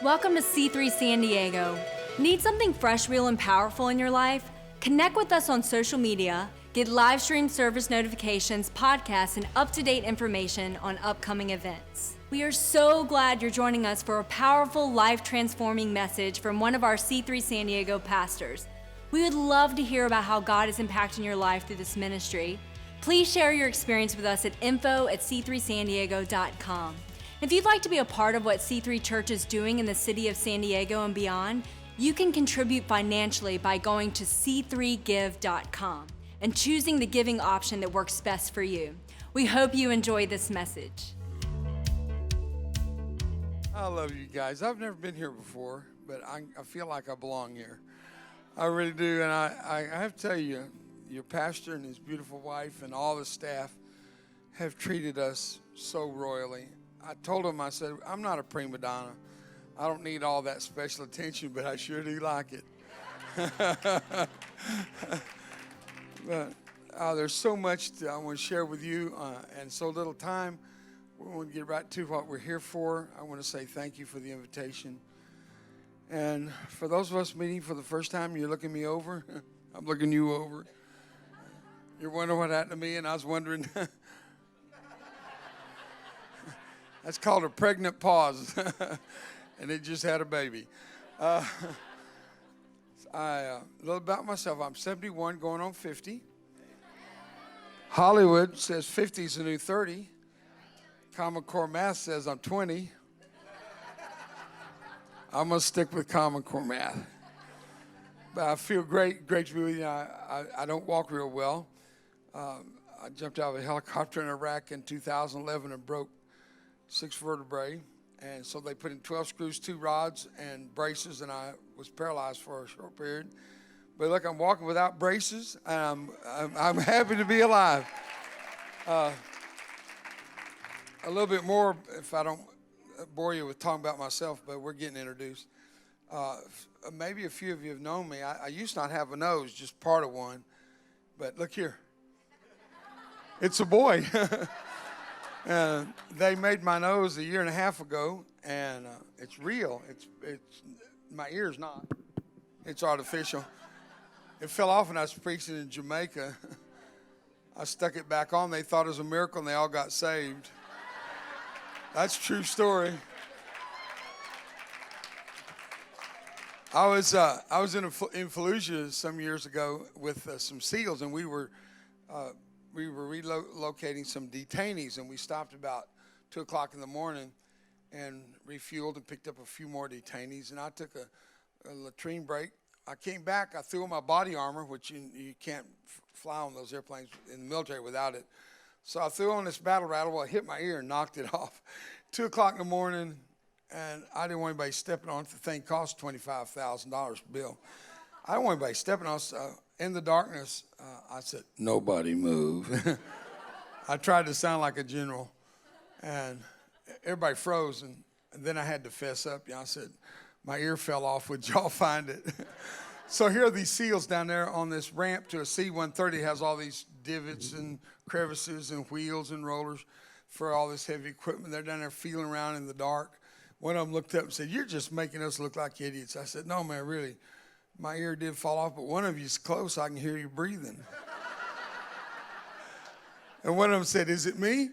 Welcome to C3 San Diego. Need something fresh, real, and powerful in your life? Connect with us on social media, get live stream service notifications, podcasts, and up-to-date information on upcoming events. We are so glad you're joining us for a powerful, life-transforming message from one of our C3 San Diego pastors. We would love to hear about how God is impacting your life through this ministry. Please share your experience with us at info@c3sandiego.com. If you'd like to be a part of what C3 Church is doing in the city of San Diego and beyond, you can contribute financially by going to c3give.com and choosing the giving option that works best for you. We hope you enjoy this message. I love you guys. I've never been here before, but I feel like I belong here. I really do, and I have to tell you, your pastor and his beautiful wife and all the staff have treated us so royally. I told him, I said, I'm not a prima donna. I don't need all that special attention, but I sure do like it. But there's so much I want to share with you and so little time. We want to get right to what we're here for. I want to say thank you for the invitation. And for those of us meeting for the first time, you're looking me over. I'm looking you over. You're wondering what happened to me, and I was wondering. That's called a pregnant pause, and it just had a baby. A little about myself. I'm 71, going on 50. Hollywood says 50 is the new 30. Common Core Math says I'm 20. I'm going to stick with Common Core Math. But I feel great to be with you. I don't walk real well. I jumped out of a helicopter in Iraq in 2011 and broke 6 vertebrae, and so they put in 12 screws, 2 rods, and braces, and I was paralyzed for a short period. But look, I'm walking without braces, and I'm happy to be alive. A little bit more, if I don't bore you with talking about myself, but we're getting introduced. Maybe a few of you have known me. I used to not have a nose, just part of one, but look here. It's a boy. They made my nose a year and a half ago, and it's real. It's my ear's not. It's artificial. It fell off when I was preaching in Jamaica. I stuck it back on. They thought it was a miracle, and they all got saved. That's a true story. I was in Fallujah some years ago with some SEALs, and we were relocating some detainees, and we stopped about 2 o'clock in the morning and refueled and picked up a few more detainees, and I took a latrine break. I came back, I threw on my body armor, which you can't fly on those airplanes in the military without it. So I threw on this battle rattle, well, it hit my ear and knocked it off. 2 o'clock in the morning, and I didn't want anybody stepping on it. The thing cost $25,000 bill. I didn't want anybody stepping on it, so in the darkness, I said, nobody move. I tried to sound like a general, and everybody froze, and then I had to fess up. I said, my ear fell off. Would y'all find it? So here are these SEALs down there on this ramp to a C-130. It has all these divots and crevices and wheels and rollers for all this heavy equipment. They're down there feeling around in the dark. One of them looked up and said, you're just making us look like idiots. I said, no, man, really. My ear did fall off, but one of you's close. I can hear you breathing. And one of them said, is it me?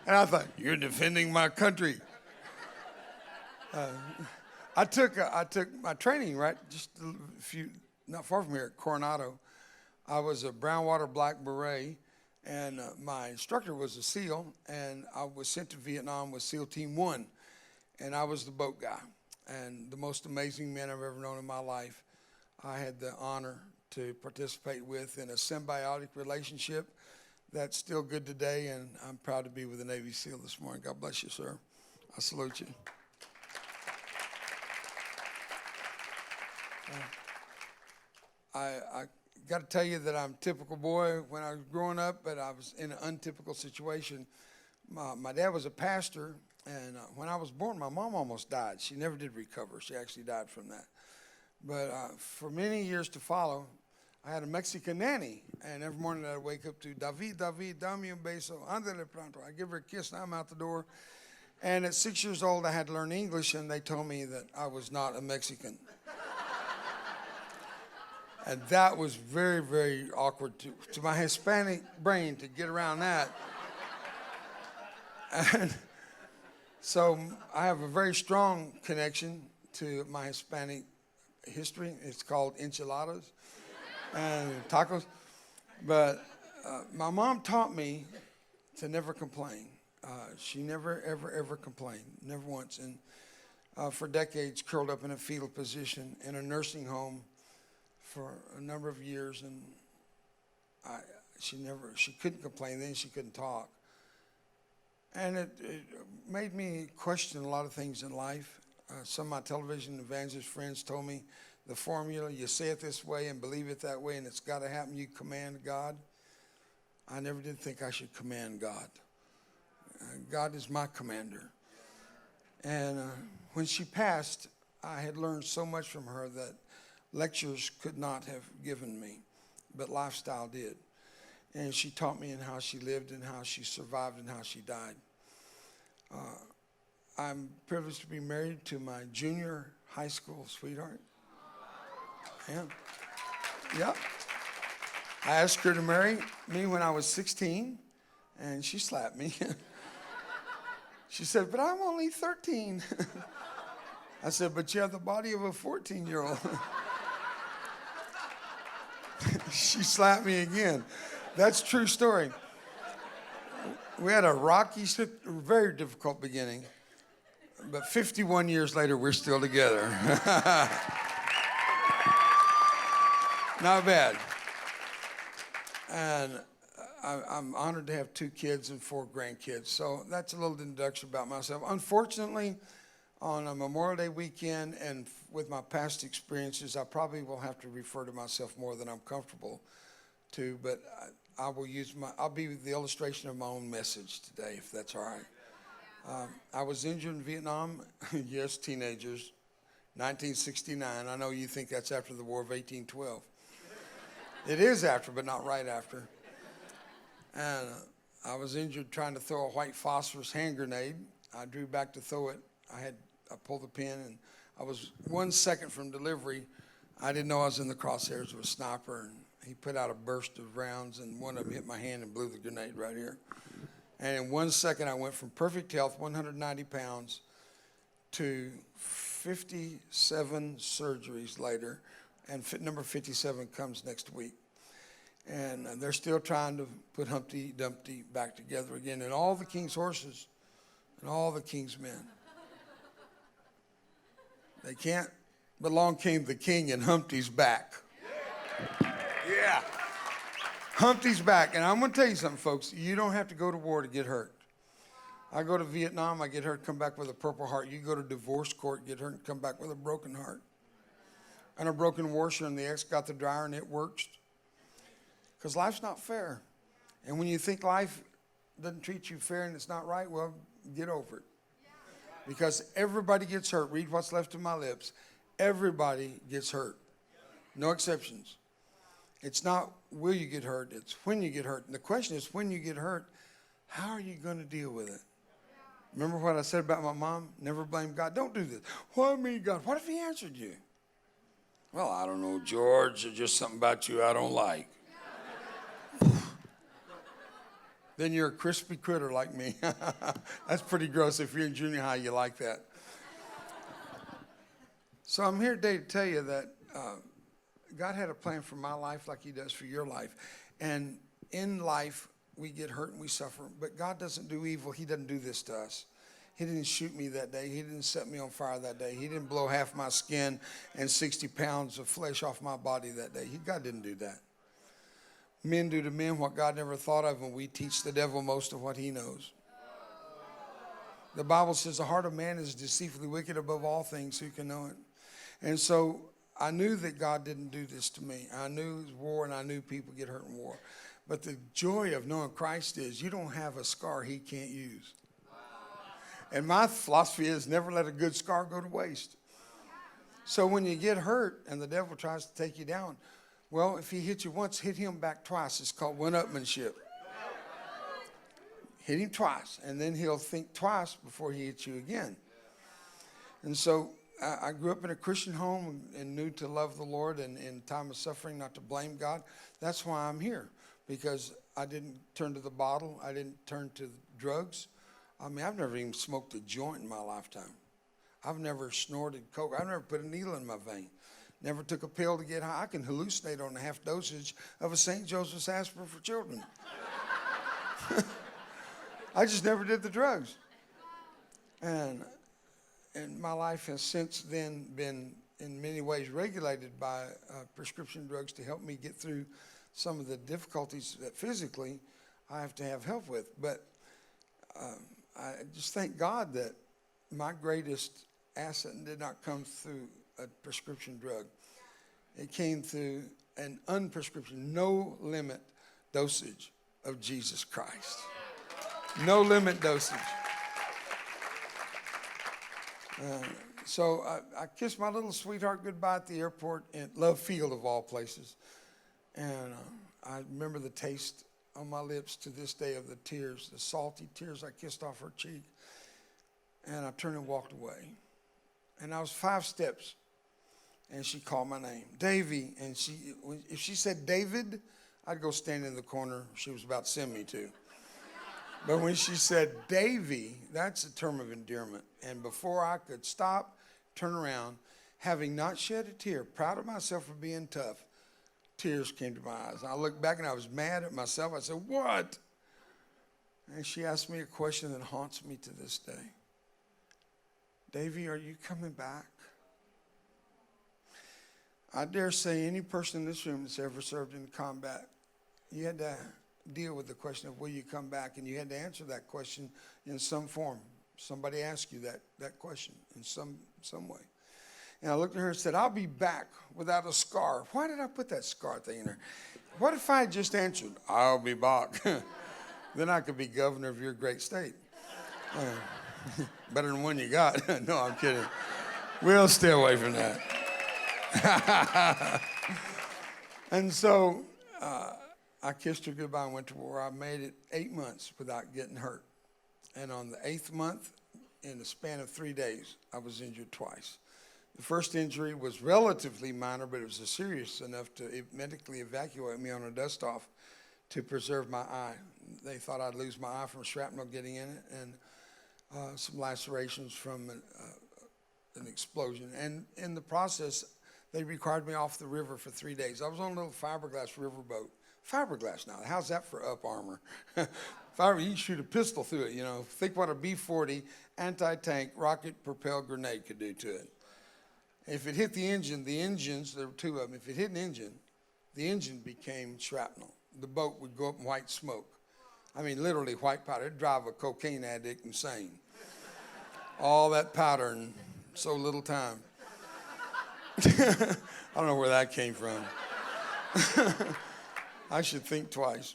And I thought, you're defending my country. I took my training, right, just a few, not far from here at Coronado. I was a brown water black beret, and my instructor was a SEAL, and I was sent to Vietnam with SEAL Team 1, and I was the boat guy. And the most amazing men I've ever known in my life, I had the honor to participate with in a symbiotic relationship that's still good today, and I'm proud to be with the Navy SEAL this morning. God bless you, sir. I salute you. I got to tell you that I'm a typical boy when I was growing up, but I was in an untypical situation. My dad was a pastor, and when I was born, my mom almost died. She never did recover. She actually died from that. But for many years to follow, I had a Mexican nanny, and every morning I'd wake up to, David, dame un beso, andale pronto. I give her a kiss, and I'm out the door. And at 6 years old, I had to learn English, and they told me that I was not a Mexican. And that was very, very awkward to my Hispanic brain to get around that. And so I have a very strong connection to my Hispanic history. It's called enchiladas and tacos. But my mom taught me to never complain. She never, ever, ever complained, never once. And for decades, curled up in a fetal position in a nursing home for a number of years. And she couldn't complain then, she couldn't talk. And it made me question a lot of things in life. Some of my television evangelist friends told me the formula, you say it this way and believe it that way, and it's got to happen, you command God. I never did think I should command God. God is my commander. And when she passed, I had learned so much from her that lectures could not have given me, but lifestyle did. And she taught me in how she lived and how she survived and how she died. I'm privileged to be married to my junior high school sweetheart. Yeah. I asked her to marry me when I was 16, and she slapped me. She said, but I'm only 13. I said, but you have the body of a 14-year-old. She slapped me again. That's a true story. We had a rocky, very difficult beginning, but 51 years later, we're still together. Not bad. And I'm honored to have 2 kids and 4 grandkids. So that's a little introduction about myself. Unfortunately, on a Memorial Day weekend and with my past experiences, I probably will have to refer to myself more than I'm comfortable to, but I'll be the illustration of my own message today, if that's all right. I was injured in Vietnam, yes, teenagers, 1969. I know you think that's after the War of 1812. It is after, but not right after. And I was injured trying to throw a white phosphorus hand grenade. I drew back to throw it. I pulled the pin, and I was 1 second from delivery. I didn't know I was in the crosshairs of a sniper, and he put out a burst of rounds, and one of them hit my hand and blew the grenade right here. And in 1 second, I went from perfect health, 190 pounds, to 57 surgeries later, and number 57 comes next week. And they're still trying to put Humpty Dumpty back together again, and all the king's horses and all the king's men. They can't, but along came the king, and Humpty's back. Yeah. Humpty's back. And I'm going to tell you something, folks. You don't have to go to war to get hurt. I go to Vietnam, I get hurt, come back with a purple heart. You go to divorce court, get hurt, and come back with a broken heart. And a broken washer, and the ex got the dryer, and it works. Because life's not fair. And when you think life doesn't treat you fair and it's not right, well, get over it. Because everybody gets hurt. Read what's left of my lips. Everybody gets hurt. No exceptions. It's not will you get hurt, it's when you get hurt. And the question is, when you get hurt, how are you going to deal with it? Remember what I said about my mom? Never blame God. Don't do this. Why me, God? What if he answered you? Well, I don't know, George. There's just something about you I don't like. Then you're a crispy critter like me. That's pretty gross. If you're in junior high, you like that. So I'm here today to tell you that God had a plan for my life like he does for your life. And in life, we get hurt and we suffer. But God doesn't do evil. He doesn't do this to us. He didn't shoot me that day. He didn't set me on fire that day. He didn't blow half my skin and 60 pounds of flesh off my body that day. God didn't do that. Men do to men what God never thought of, and we teach the devil most of what he knows. The Bible says the heart of man is deceitfully wicked above all things. Who can know it? And so I knew that God didn't do this to me. I knew it was war, and I knew people get hurt in war. But the joy of knowing Christ is you don't have a scar he can't use. And my philosophy is never let a good scar go to waste. So when you get hurt and the devil tries to take you down, well, if he hit you once, hit him back twice. It's called one-upmanship. hit him twice, and then he'll think twice before he hits you again. And so I grew up in a Christian home and knew to love the Lord, and in time of suffering not to blame God. That's why I'm here, because I didn't turn to the bottle. I didn't turn to drugs. I mean, I've never even smoked a joint in my lifetime. I've never snorted coke. I've never put a needle in my vein. Never took a pill to get high. I can hallucinate on a half dosage of a St. Joseph's aspirin for children. I just never did the drugs. And my life has since then been in many ways regulated by prescription drugs to help me get through some of the difficulties that physically I have to have help with. But I just thank God that my greatest asset did not come through a prescription drug. It came through an unprescription, no limit dosage of Jesus Christ. No limit dosage. So I kissed my little sweetheart goodbye at the airport in Love Field of all places. And I remember the taste on my lips to this day of the tears, the salty tears I kissed off her cheek. And I turned and walked away. And I was 5 steps, and she called my name, Davy. And if she said David, I'd go stand in the corner she was about to send me to. But when she said Davy, that's a term of endearment. And before I could stop, turn around, having not shed a tear, proud of myself for being tough, tears came to my eyes. And I looked back and I was mad at myself. I said, what? And she asked me a question that haunts me to this day. Davy, are you coming back? I dare say any person in this room that's ever served in combat, you had to deal with the question of will you come back, and you had to answer that question in some form. Somebody asked you that question in some way. And I looked at her and said, I'll be back without a scar. Why did I put that scar thing in her? What if I had just answered, I'll be back? Then I could be governor of your great state. Better than one you got. No, I'm kidding. We'll stay away from that. And so I kissed her goodbye and went to war. I made it 8 months without getting hurt. And on the 8th month, in the span of 3 days, I was injured twice. The first injury was relatively minor, but it was serious enough to medically evacuate me on a dust-off to preserve my eye. They thought I'd lose my eye from shrapnel getting in it, and some lacerations from an explosion. And in the process, they required me off the river for 3 days. I was on a little fiberglass riverboat. Fiberglass now, how's that for up armor? You can shoot a pistol through it, you know. Think what a B-40 anti-tank rocket-propelled grenade could do to it. If it hit the engines, there were 2 of them. If it hit an engine, the engine became shrapnel. The boat would go up in white smoke. I mean, literally white powder. It'd drive a cocaine addict insane. All that powder in so little time. I don't know where that came from. I should think twice.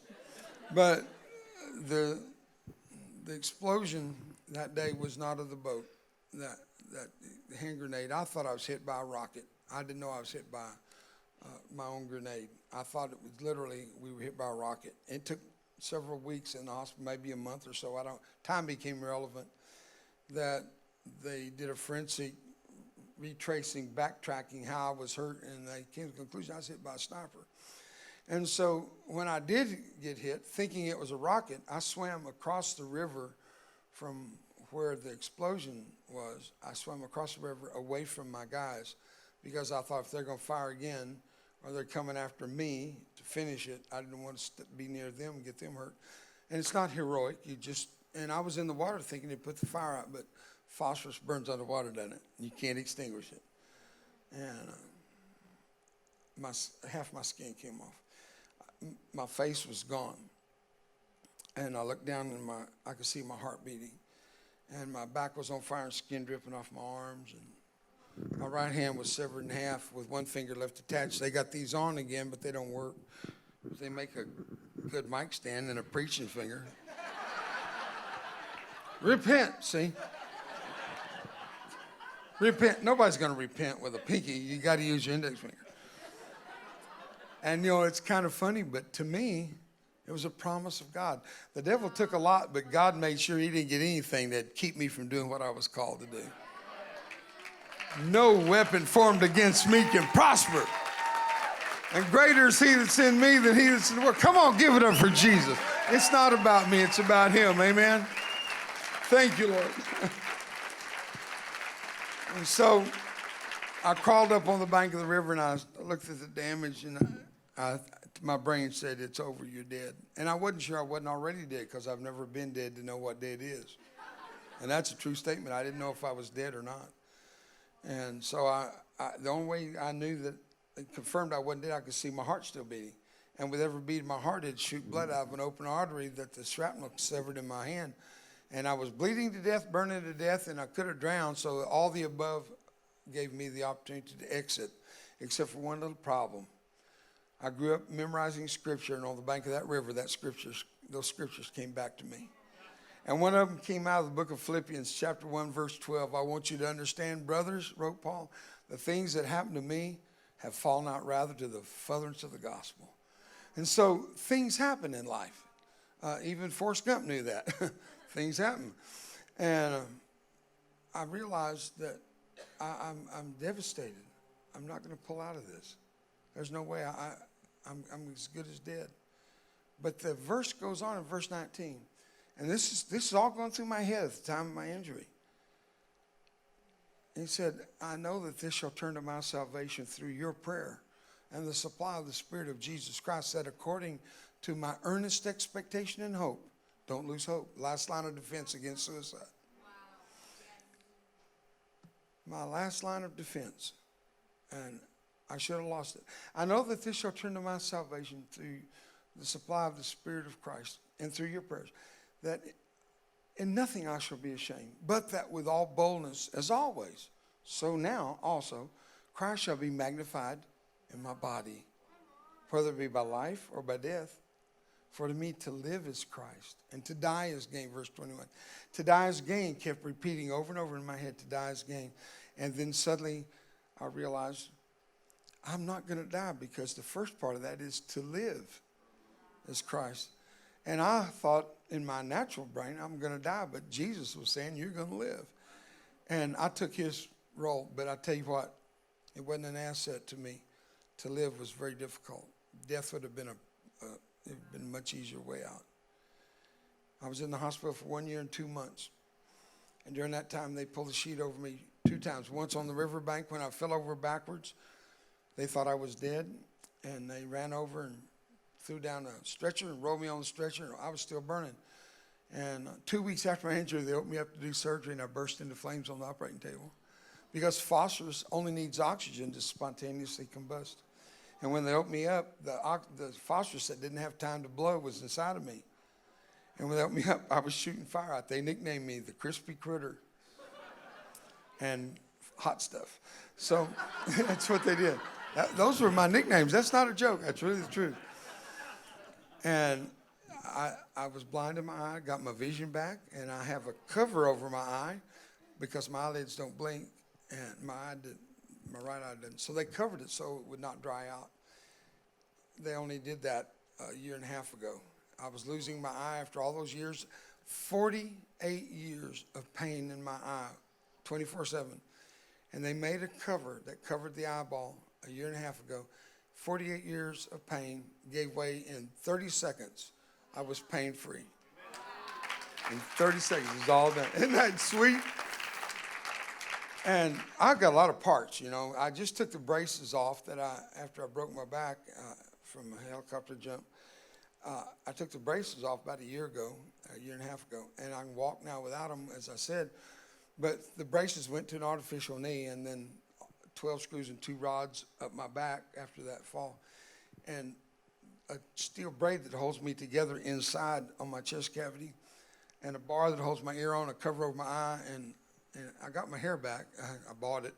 But the explosion that day was not of the boat. That hand grenade, I thought I was hit by a rocket. I didn't know I was hit by my own grenade. I thought it was literally we were hit by a rocket. It took several weeks in the hospital, maybe a month or so. Time became relevant. That they did a forensic retracing, backtracking how I was hurt, and they came to the conclusion I was hit by a sniper. And so when I did get hit, thinking it was a rocket, I swam across the river from where the explosion was. I swam across the river away from my guys because I thought if they're going to fire again or they're coming after me to finish it, I didn't want to be near them and get them hurt. And it's not heroic. And I was in the water thinking they'd put the fire out, but phosphorus burns underwater, doesn't it? You can't extinguish it. And half my skin came off. My face was gone. And I looked down and I could see my heart beating. And my back was on fire and skin dripping off my arms. And my right hand was severed in half with one finger left attached. They got these on again, but they don't work. They make a good mic stand and a preaching finger. Repent, see? Repent. Nobody's going to repent with a pinky. You got to use your index finger. And, you know, it's kind of funny, but to me, It was a promise of God. The devil took a lot, but God made sure he didn't get anything that'd keep me from doing what I was called to do. No weapon formed against me can prosper. And greater is he that's in me than he that's in the world. Come on, give it up for Jesus. It's not about me, it's about him. Amen. Thank you, Lord. And so I crawled up on the bank of the river and I looked at the damage, and my brain said, it's over, you're dead. And I wasn't sure I wasn't already dead, because I've never been dead to know what dead is. And that's a true statement. I didn't know if I was dead or not. And so the only way I knew that it confirmed I wasn't dead, I could see my heart still beating. And with every beat of my heart, it'd shoot blood out of an open artery that the shrapnel severed in my hand. And I was bleeding to death, burning to death, and I could have drowned. So all the above gave me the opportunity to exit, except for one little problem. I grew up memorizing scripture, and on the bank of that river, those scriptures came back to me. And one of them came out of the book of Philippians, chapter 1, verse 12. I want you to understand, brothers, wrote Paul, the things that happened to me have fallen out rather to the furtherance of the gospel. And so things happen in life. Even Forrest Gump knew that. Things happen. And I realized that I'm devastated. I'm not going to pull out of this. There's no way. I'm as good as dead. But the verse goes on in verse 19. And this is all going through my head at the time of my injury. He said, I know that this shall turn to my salvation through your prayer and the supply of the Spirit of Jesus Christ, that according to my earnest expectation and hope, don't lose hope. Last line of defense against suicide. Wow. My last line of defense. And I should have lost it. I know that this shall turn to my salvation through the supply of the Spirit of Christ and through your prayers, that in nothing I shall be ashamed, but that with all boldness, as always, so now also, Christ shall be magnified in my body, whether it be by life or by death. For to me to live is Christ, and to die is gain, verse 21. To die is gain, kept repeating over and over in my head, to die is gain. And then suddenly I realized I'm not going to die, because the first part of that is to live is Christ. And I thought in my natural brain, I'm going to die, but Jesus was saying, you're going to live. And I took his role, but I tell you what, it wasn't an asset to me. To live was very difficult. Death would have been a much easier way out. I was in the hospital for 1 year and 2 months. And during that time, they pulled a sheet over me 2 times. Once on the riverbank when I fell over backwards. They thought I was dead, and they ran over and threw down a stretcher and rolled me on the stretcher. I was still burning. And 2 weeks after my injury, they opened me up to do surgery, and I burst into flames on the operating table, because phosphorus only needs oxygen to spontaneously combust. And when they opened me up, the phosphorus that didn't have time to blow was inside of me. And when they opened me up, I was shooting fire out. They nicknamed me the Crispy Critter and Hot Stuff. So that's what they did. Those were my nicknames. That's not a joke. That's really the truth. And I was blind in my eye, got my vision back, and I have a cover over my eye because my eyelids don't blink, and my right eye didn't. So they covered it so it would not dry out. They only did that a year and a half ago. I was losing my eye after all those years, 48 years of pain in my eye, 24/7. And they made a cover that covered the eyeball a year and a half ago. 48 years of pain gave way in 30 seconds. I was pain-free. In 30 seconds, it's all done. Isn't that sweet? And I've got a lot of parts, you know. I just took the braces off after I broke my back from a helicopter jump. I took the braces off about a year and a half ago, and I can walk now without them, as I said. But the braces went to an artificial knee, and then 12 screws and 2 rods up my back after that fall. And a steel braid that holds me together inside on my chest cavity, and a bar that holds my ear on, a cover over my eye, and I got my hair back. I bought it.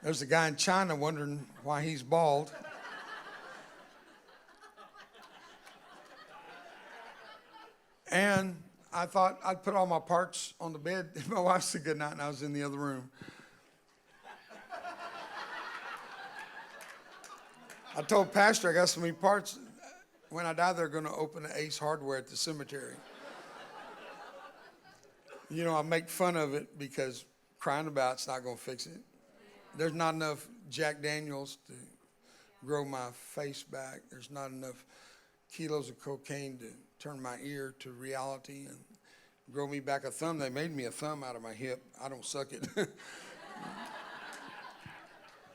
There's a guy in China wondering why he's bald. And I thought I'd put all my parts on the bed. My wife said goodnight, and I was in the other room. I told Pastor I got so many parts. when I die, they're going to open an Ace Hardware at the cemetery. You know, I make fun of it because crying about it's not going to fix it. There's not enough Jack Daniels to grow my face back. There's not enough kilos of cocaine to turn my ear to reality and grow me back a thumb. They made me a thumb out of my hip. I don't suck it.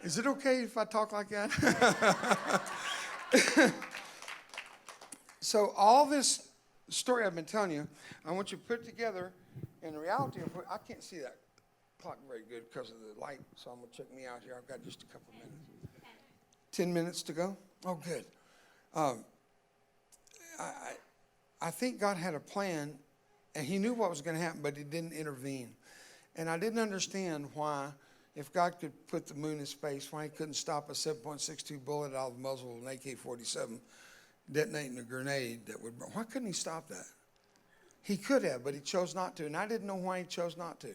Is it okay if I talk like that? So all this story I've been telling you, I want you to put it together in reality. I can't see that clock very good because of the light, so I'm going to check me out here. I've got just a couple minutes. 10 minutes to go? Oh, good. I think God had a plan, and he knew what was going to happen, but he didn't intervene. And I didn't understand why, if God could put the moon in space, why he couldn't stop a 7.62 bullet out of the muzzle of an AK-47 detonating a grenade that would, why couldn't he stop that? He could have, but he chose not to, and I didn't know why he chose not to.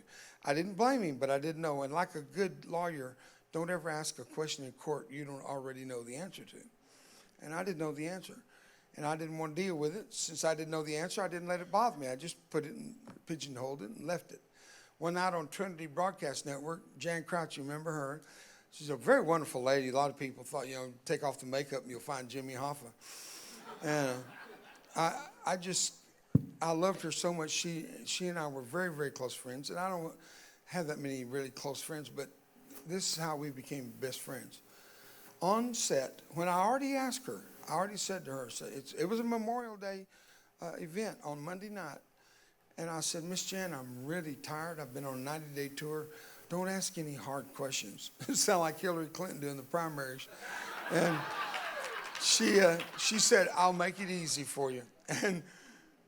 I didn't blame him, but I didn't know, and like a good lawyer, don't ever ask a question in court you don't already know the answer to. And I didn't know the answer, and I didn't want to deal with it. Since I didn't know the answer, I didn't let it bother me. I just put it in, pigeonholed it, and left it. One night on Trinity Broadcast Network, Jan Crouch, you remember her? She's a very wonderful lady. A lot of people thought, take off the makeup and you'll find Jimmy Hoffa. And I loved her so much. She and I were very, very close friends. And I don't have that many really close friends, but this is how we became best friends. On set, when I already asked her, I already said to her, it was a Memorial Day event on Monday night. And I said, Miss Jan, I'm really tired. I've been on a 90-day tour. Don't ask any hard questions. It sounds like Hillary Clinton doing the primaries. And she said, I'll make it easy for you. And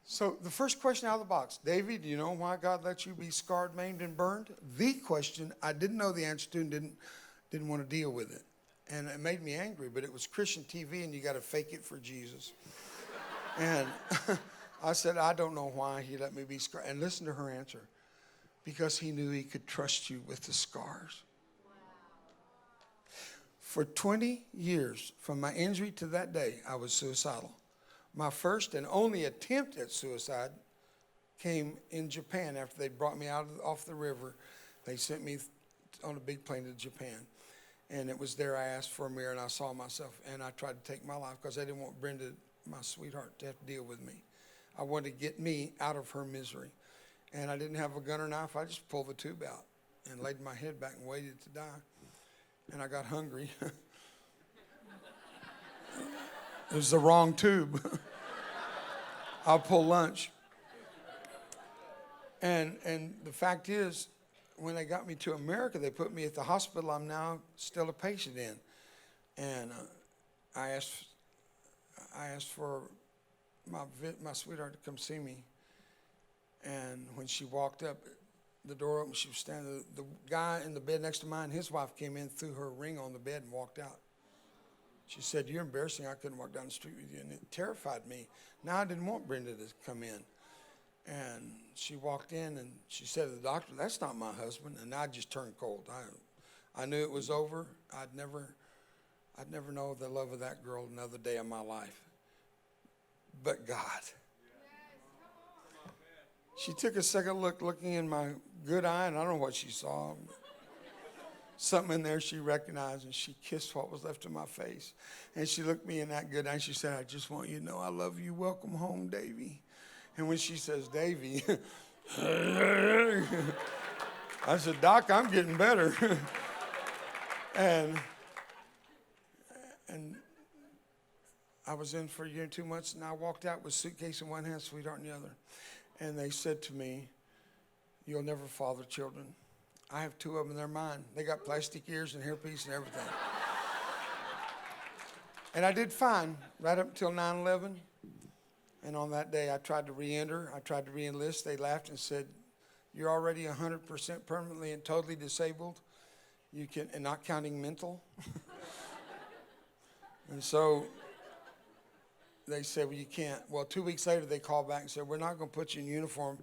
so the first question out of the box, Davey, do you know why God let you be scarred, maimed, and burned? The question I didn't know the answer to and didn't want to deal with it. And it made me angry, but it was Christian TV, and you got to fake it for Jesus. And I said, I don't know why he let me be scarred. And listen to her answer. Because he knew he could trust you with the scars. Wow. For 20 years, from my injury to that day, I was suicidal. My first and only attempt at suicide came in Japan after they brought me off the river. They sent me on a big plane to Japan. And it was there I asked for a mirror, and I saw myself. And I tried to take my life because I didn't want Brenda, my sweetheart, to have to deal with me. I wanted to get me out of her misery. And I didn't have a gun or knife. I just pulled the tube out and laid my head back and waited to die. And I got hungry. It was the wrong tube. I'll pull lunch. And the fact is, when they got me to America, they put me at the hospital I'm now still a patient in. And I asked for my sweetheart to come see me. And when she walked up, the door opened, she was standing. The guy in the bed next to mine, his wife came in, threw her ring on the bed, and walked out. She said, you're embarrassing. I couldn't walk down the street with you. And it terrified me. Now I didn't want Brenda to come in. And she walked in, and she said to the doctor, that's not my husband. And I just turned cold. I knew it was over. I'd never know the love of that girl another day of my life. But God. She took a second look, looking in my good eye, and I don't know what she saw. Something in there she recognized, and she kissed what was left of my face. And she looked me in that good eye, and she said, I just want you to know I love you. Welcome home, Davey. And when she says, Davey, I said, Doc, I'm getting better. and I was in for a year and 2 months, and I walked out with a suitcase in one hand, sweetheart in the other. And they said to me, you'll never father children. I have two of them, they're mine. They got plastic ears and hairpiece and everything. And I did fine right up until 9/11. And on that day, I tried to re-enter. I tried to re-enlist. They laughed and said, you're already 100% permanently and totally disabled. You can, and not counting mental. And so they said, well, you can't. Well, 2 weeks later, they called back and said, we're not going to put you in uniform,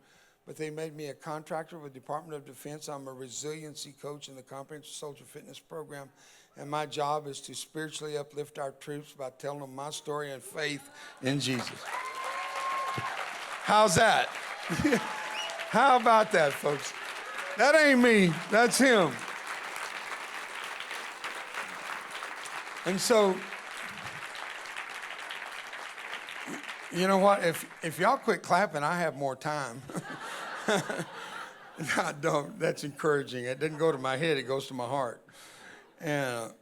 but they made me a contractor with the Department of Defense. I'm a resiliency coach in the Comprehensive Soldier Fitness Program, and my job is to spiritually uplift our troops by telling them my story and faith in Jesus. How's that? How about that, folks? That ain't me, that's him. And so, you know what? If y'all quit clapping, I have more time. I don't. That's encouraging. It doesn't go to my head. It goes to my heart. And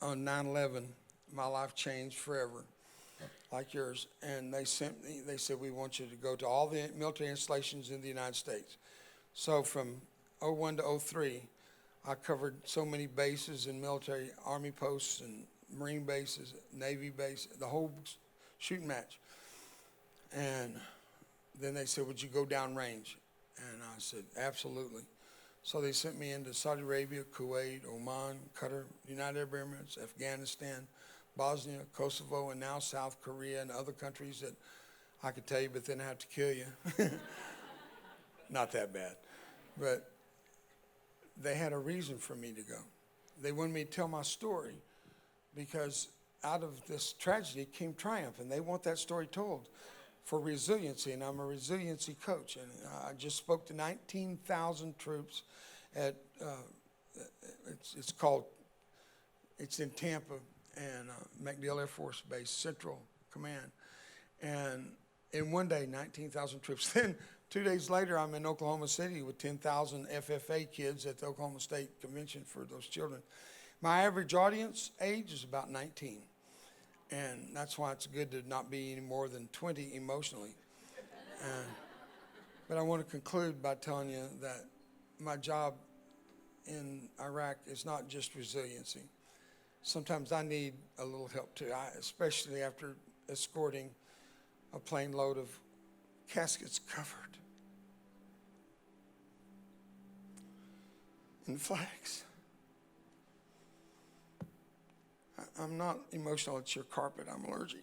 on 9/11, my life changed forever, like yours. And they sent me. They said, we want you to go to all the military installations in the United States. So from 01 to 03, I covered so many bases and military, Army posts and Marine bases, Navy bases, the whole shooting match. And then they said, would you go downrange? And I said, absolutely. So they sent me into Saudi Arabia, Kuwait, Oman, Qatar, United Arab Emirates, Afghanistan, Bosnia, Kosovo, and now South Korea and other countries that I could tell you, but then I have to kill you. Not that bad. But they had a reason for me to go. They wanted me to tell my story because out of this tragedy came triumph, and they want that story told for resiliency, and I'm a resiliency coach. And I just spoke to 19,000 troops at, it's in Tampa and MacDill Air Force Base, Central Command. And in one day, 19,000 troops. Then 2 days later, I'm in Oklahoma City with 10,000 FFA kids at the Oklahoma State Convention for those children. My average audience age is about 19. And that's why it's good to not be any more than 20 emotionally. But I want to conclude by telling you that my job in Iraq is not just resiliency. Sometimes I need a little help too, especially after escorting a plane load of caskets covered in flags. I'm not emotional, it's your carpet, I'm allergic.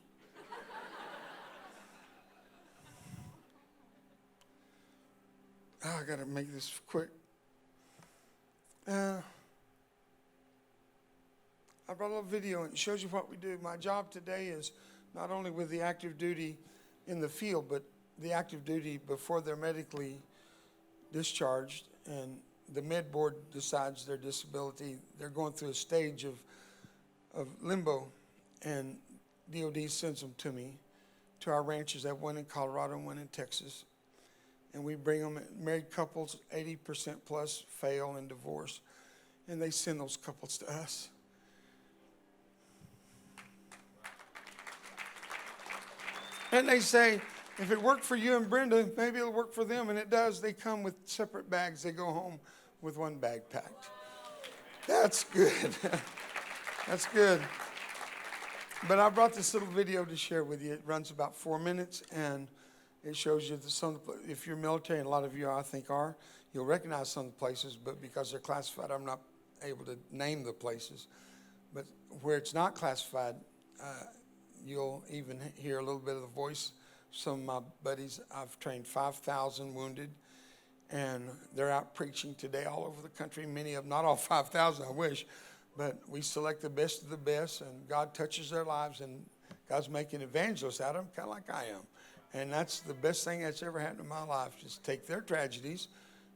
I gotta make this quick. I brought a little video and it shows you what we do. My job today is not only with the active duty in the field, but the active duty before they're medically discharged and the med board decides their disability. They're going through a stage of limbo, and DOD sends them to me, to our ranches. They have one in Colorado and one in Texas. And we bring them, married couples, 80% plus fail in divorce, and they send those couples to us. And they say, if it worked for you and Brenda, maybe it'll work for them, and it does. They come with separate bags. They go home with one bag packed. That's good. That's good. But I brought this little video to share with you. It runs about 4 minutes, and it shows you some of the, if you're military, and a lot of you I think are, you'll recognize some of the places, but because they're classified, I'm not able to name the places. But where it's not classified, you'll even hear a little bit of the voice. Some of my buddies, I've trained 5,000 wounded, and they're out preaching today all over the country. Many of them, not all 5,000, I wish, but we select the best of the best, and God touches their lives, and God's making evangelists out of them, kind of like I am. And that's the best thing that's ever happened in my life, just take their tragedies,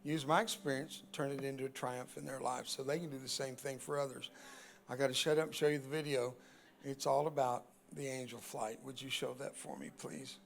use my experience, turn it into a triumph in their lives so they can do the same thing for others. I got to shut up and show you the video. It's all about the angel flight. Would you show that for me, please?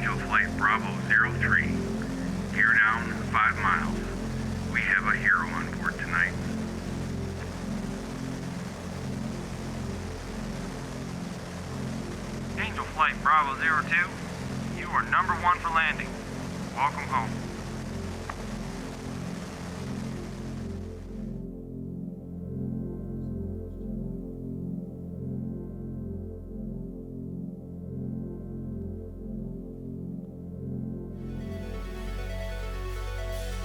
Angel Flight Bravo 03. Gear down 5 miles. We have a hero on board tonight. Angel Flight Bravo 02. You are number 1 for landing. Welcome home.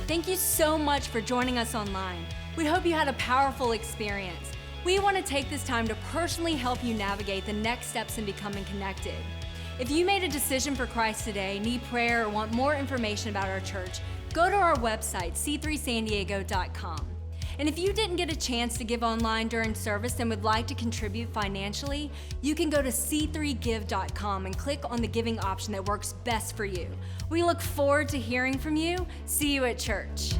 Thank you so much for joining us online. We hope you had a powerful experience. We want to take this time to personally help you navigate the next steps in becoming connected. If you made a decision for Christ today, need prayer, or want more information about our church, go to our website, c3sandiego.com. And if you didn't get a chance to give online during service and would like to contribute financially, you can go to c3give.com and click on the giving option that works best for you. We look forward to hearing from you. See you at church.